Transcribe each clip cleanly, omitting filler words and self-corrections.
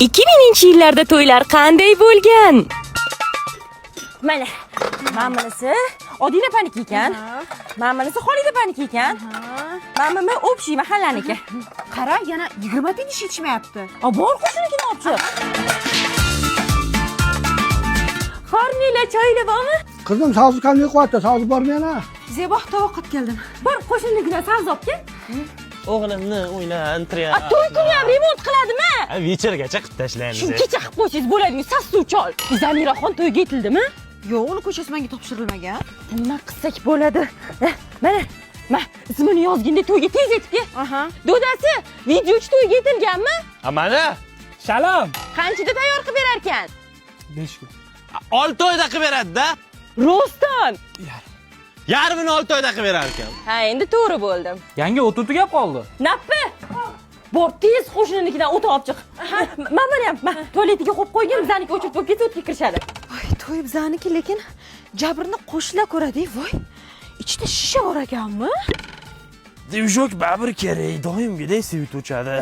2000-yillarda to'ylar qanday bo'lgan? Mana bunisi Odila paniki ekan. Mana bunisi Xolida paniki ekan. Mana bu общий mahallaniki. Qara, yana 20 tish yetishmayapti. Bor qo'shninikini olib chiq. Xornila choyli bormi? Qizim savzi qanday qilyapti? Savzi bormi yana? Zebo tovoqqa keldim. Bor qo'shninikini savzi olib kel. O'g'limni o'ylantiryapti. To'y kuni ham remont qiladimi? Večergacha qilib tashlaymiz. Shungacha qilib qo'ysangiz bo'ladi. Sassuvchi ol. Zamiraxon to'yga aytildimi? Yo'q, uni ko'chasi menga topshirilmagan. Nima qilsak bo'ladi? Mana ismini yozganda to'yga tez yetib kel. Dodasi, videochi to'yga yetilganmi? Mana Salom. Qanchada tayyor qilib berar ekan? 5 kun. 6 oyda qilib beradi-da. Rostdan. Yarmini 6 oyda qilib berar ekan. Ha, endi to'g'ri bo'ldim. Yangi o't tugab qoldi. Nappi. Bor, tez qo'shninikidan o't olib chiq. Mana ham, tualetiga qo'yib qo'ygan, bizaniki o'chib bo'lib ketsa o'tga kirishadi. Voy, to'y bizaniki, lekin jabrini qo'shnilar ko'radi. Voy. Ichida shisha bor ekanmi? Devjok babir kerak, doimgidek sevib o'chadi.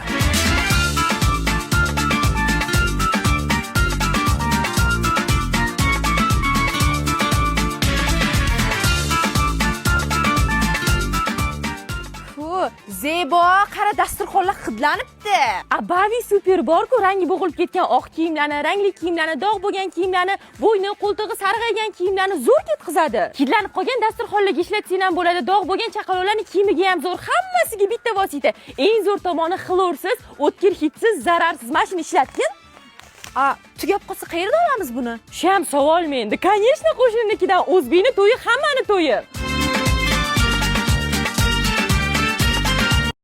Zebo, qara dasturxonlar hidlanibdi. Abavi super bor-ku, rangi bo'g'ilib ketgan oq kiyimlarni, rangli kiyimlarni, dog' bo'lgan kiyimlarni, bo'yni, qo'ltig'i sarg'aygan kiyimlarni zo'r ketkazadi. Kidlanib qolgan dasturxonlarga ishlatsang ham bo'ladi, dog' bo'lgan chaqaloqlarning kiyimiga ham zo'r, hammasiga bitta vosita. Eng zo'r tomoni xlorsiz, o'tkir hidsiz, zararsiz mashina ishlatgan. Tugab qolsa qayerda olamiz buni? Shu ham savol menda. Конечно, qo'shninikidan o'zbekning to'yi hammani to'yi.